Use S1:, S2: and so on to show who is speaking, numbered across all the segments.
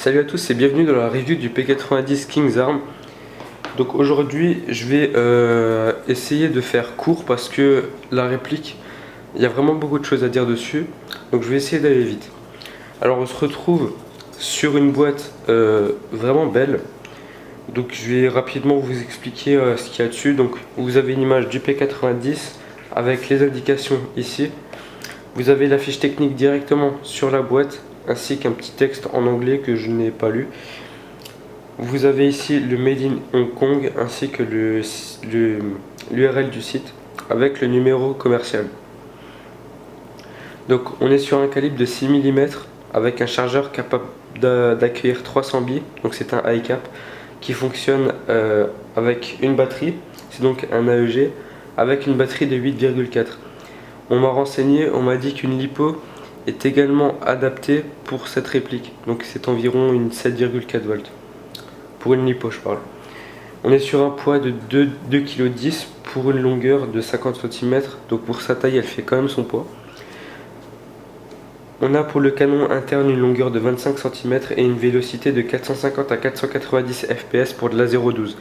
S1: Salut à tous et bienvenue dans la review du P90 King's Arm. Donc aujourd'hui je vais essayer de faire court parce que la réplique, il y a vraiment beaucoup de choses à dire dessus. Donc je vais essayer d'aller vite. Alors on se retrouve sur une boîte vraiment belle. Donc je vais rapidement vous expliquer ce qu'il y a dessus. Donc vous avez une image du P90 avec les indications ici. Vous avez la fiche technique directement sur la boîte, ainsi qu'un petit texte en anglais que je n'ai pas lu. Vous avez ici le Made in Hong Kong ainsi que l'URL du site avec le numéro commercial. Donc on est sur un calibre de 6 mm avec un chargeur capable d'accueillir 300 billes, donc c'est un high cap qui fonctionne avec une batterie, c'est donc un AEG avec une batterie de 8,4. On m'a renseigné, on m'a dit qu'une lipo est également adaptée pour cette réplique. Donc c'est environ une 7,4 volts. Pour une lipo je parle. On est sur un poids de 2,10 kg pour une longueur de 50 cm. Donc pour sa taille elle fait quand même son poids. On a pour le canon interne une longueur de 25 cm et une vélocité de 450 à 490 fps pour de la 0,12.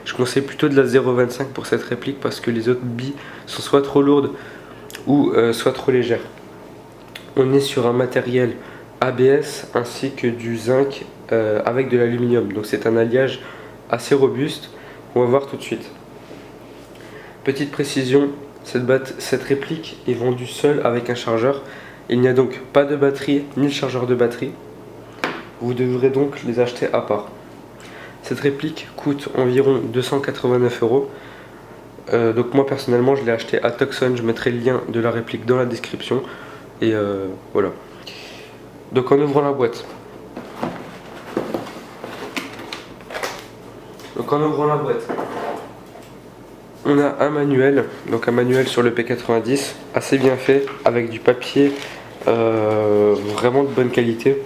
S1: Je conseille plutôt de la 0,25 pour cette réplique parce que les autres billes sont soit trop lourdes ou soit trop légère. On est sur un matériel ABS ainsi que du zinc avec de l'aluminium, donc c'est un alliage assez robuste. On va voir tout de suite. Petite précision, cette réplique est vendue seule avec un chargeur. Il n'y a donc pas de batterie ni de chargeur de batterie. Vous devrez donc les acheter à part. Cette réplique coûte environ 289 €. Donc moi personnellement je l'ai acheté à Tucson, je mettrai le lien de la réplique dans la description et voilà. Donc en ouvrant la boîte, on a un manuel, donc un manuel sur le P90 assez bien fait avec du papier vraiment de bonne qualité.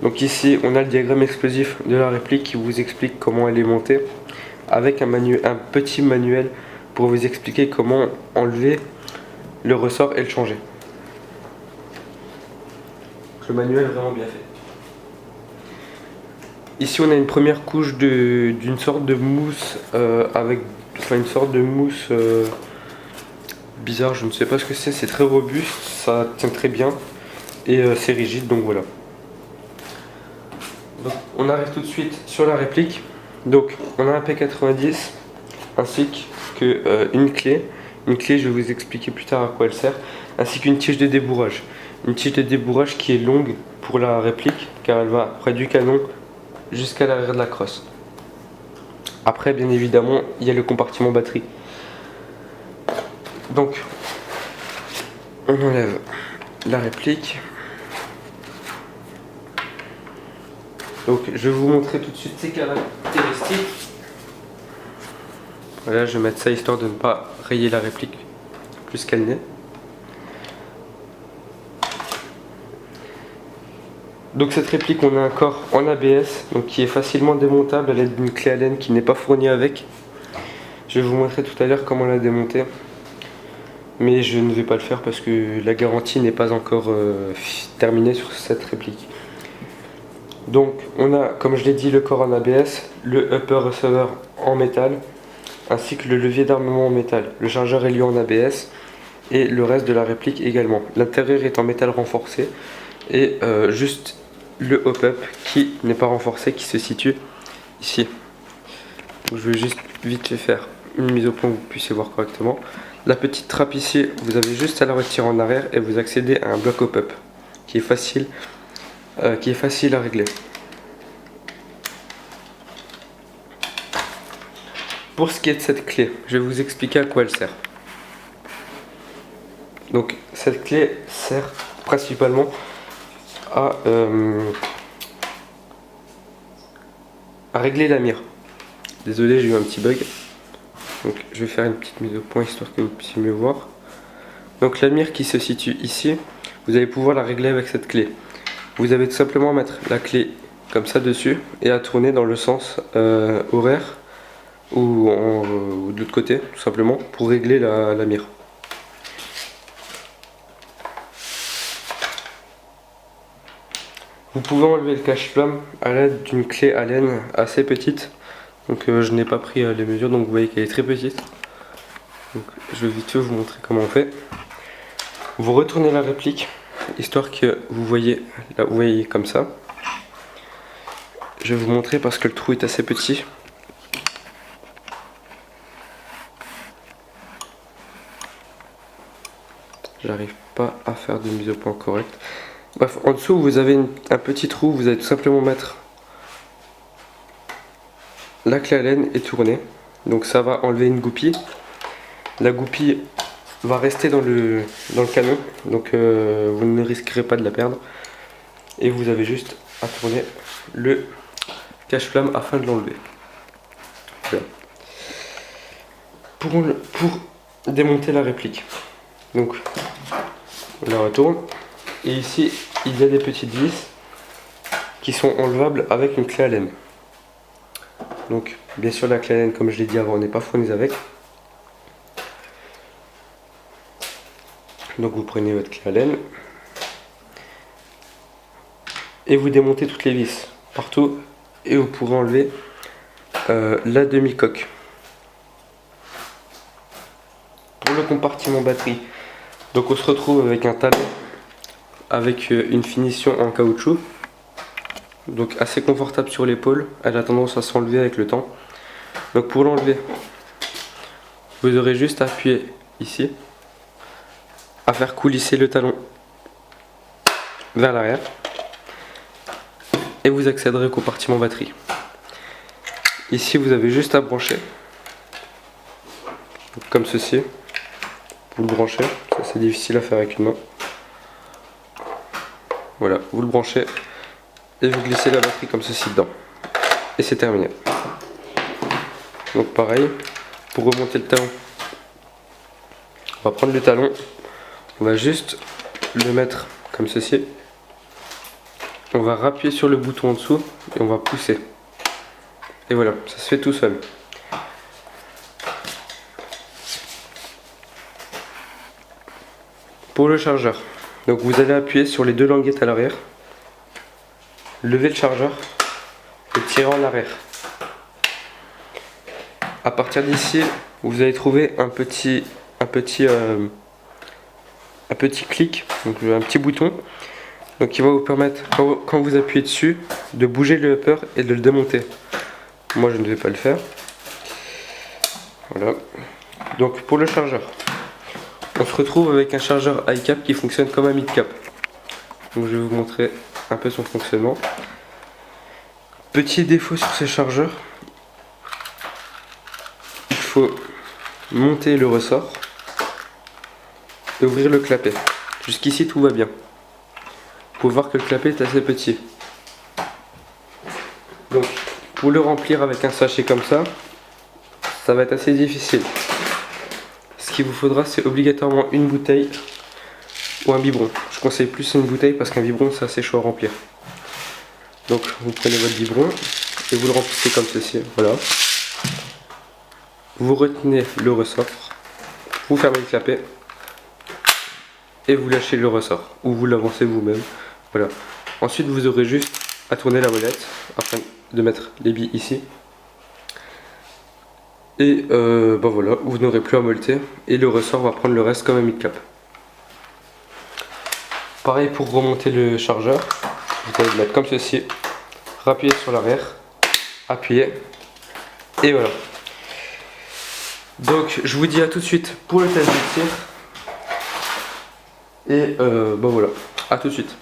S1: Donc ici on a le diagramme explosif de la réplique qui vous explique comment elle est montée avec un petit manuel pour vous expliquer comment enlever le ressort et le changer. Le manuel est vraiment bien fait. Ici on a une première couche d'une sorte de mousse une sorte de mousse bizarre, je ne sais pas ce que c'est très robuste, ça tient très bien et c'est rigide, donc voilà. Donc, on arrive tout de suite sur la réplique. Donc on a un P90 ainsi qu'une clé. Une clé, je vais vous expliquer plus tard à quoi elle sert, ainsi qu'une tige de débourrage. Une tige de débourrage qui est longue pour la réplique car elle va près du canon jusqu'à l'arrière de la crosse. Après bien évidemment il y a le compartiment batterie. Donc on enlève la réplique. Donc je vais vous montrer tout de suite ses caractéristiques. Voilà, je vais mettre ça histoire de ne pas rayer la réplique plus qu'elle n'est. Donc cette réplique, on a un corps en ABS donc qui est facilement démontable à l'aide d'une clé Allen qui n'est pas fournie avec. Je vais vous montrer tout à l'heure comment la démonter, mais je ne vais pas le faire parce que la garantie n'est pas encore terminée sur cette réplique. Donc on a, comme je l'ai dit, le corps en ABS, le upper receiver en métal, ainsi que le levier d'armement en métal. Le chargeur est lui en ABS et le reste de la réplique également. L'intérieur est en métal renforcé et juste le hop-up qui n'est pas renforcé, qui se situe ici. Donc, je vais juste vite fait faire une mise au point que vous puissiez voir correctement. La petite trappe ici, vous avez juste à la retirer en arrière et vous accédez à un bloc hop-up qui est facile à régler. Pour ce qui est de cette clé, je vais vous expliquer à quoi elle sert. Donc cette clé sert principalement à régler la mire. Désolé, j'ai eu un petit bug. Donc je vais faire une petite mise au point histoire que vous puissiez mieux voir. Donc la mire qui se situe ici, vous allez pouvoir la régler avec cette clé. Vous avez tout simplement à mettre la clé comme ça dessus et à tourner dans le sens horaire ou de l'autre côté tout simplement pour régler la mire. Vous pouvez enlever le cache-flamme à l'aide d'une clé Allen assez petite. Donc je n'ai pas pris les mesures, donc vous voyez qu'elle est très petite. Donc, je vais vite fait vous montrer comment on fait. Vous retournez la réplique, histoire que vous voyez, là, vous voyez comme ça. Je vais vous montrer parce que le trou est assez petit. J'arrive pas à faire de mise au point correcte. Bref, en dessous vous avez un petit trou, vous allez tout simplement mettre la clé Allen et tourner. Donc ça va enlever une goupille. La goupille va rester dans le canon, donc vous ne risquerez pas de la perdre. Et vous avez juste à tourner le cache-flamme afin de l'enlever. Voilà. Pour démonter la réplique. Donc on la retourne. Et ici il y a des petites vis qui sont enlevables avec une clé Allen. Donc bien sûr la clé Allen, comme je l'ai dit avant, n'est pas fournie avec. Donc vous prenez votre clé Allen et vous démontez toutes les vis partout et vous pourrez enlever la demi-coque. Pour le compartiment batterie, donc on se retrouve avec un talon avec une finition en caoutchouc, donc assez confortable sur l'épaule. Elle a tendance à s'enlever avec le temps. Donc pour l'enlever, vous aurez juste à appuyer ici, à faire coulisser le talon vers l'arrière et vous accéderez au compartiment batterie. Ici vous avez juste à brancher comme ceci. Vous le branchez, ça c'est difficile à faire avec une main. Voilà, vous le branchez et vous glissez la batterie comme ceci dedans et c'est terminé. Donc pareil, pour remonter le talon, on va prendre le talon, on va juste le mettre comme ceci, on va appuyer sur le bouton en dessous et on va pousser. Et voilà, ça se fait tout seul. Pour le chargeur, donc vous allez appuyer sur les deux languettes à l'arrière, lever le chargeur et tirer en arrière. À partir d'ici, vous allez trouver un petit clic, donc un petit bouton, donc qui va vous permettre, quand vous appuyez dessus, de bouger le upper et de le démonter. Moi je ne vais pas le faire. Voilà. Donc pour le chargeur, on se retrouve avec un chargeur high cap qui fonctionne comme un mid cap. Donc je vais vous montrer un peu son fonctionnement. Petit défaut sur ces chargeurs, il faut monter le ressort et ouvrir le clapet. Jusqu'ici tout va bien. Vous pouvez voir que le clapet est assez petit. Donc pour le remplir avec un sachet comme ça va être assez difficile. Ce qu'il vous faudra, c'est obligatoirement une bouteille ou un biberon. Je conseille plus une bouteille parce qu'un biberon c'est assez chaud à remplir. Donc vous prenez votre biberon et vous le remplissez comme ceci, voilà. Vous retenez le ressort, vous fermez le clapet et vous lâchez le ressort ou vous l'avancez vous-même, voilà. Ensuite vous aurez juste à tourner la molette afin de mettre les billes ici. Et ben voilà, vous n'aurez plus à molleter et le ressort va prendre le reste comme un mid-cap. Pareil pour remonter le chargeur, vous allez le mettre comme ceci, rappuyez sur l'arrière, appuyez et voilà. Donc je vous dis à tout de suite pour le test de tir et ben voilà, à tout de suite.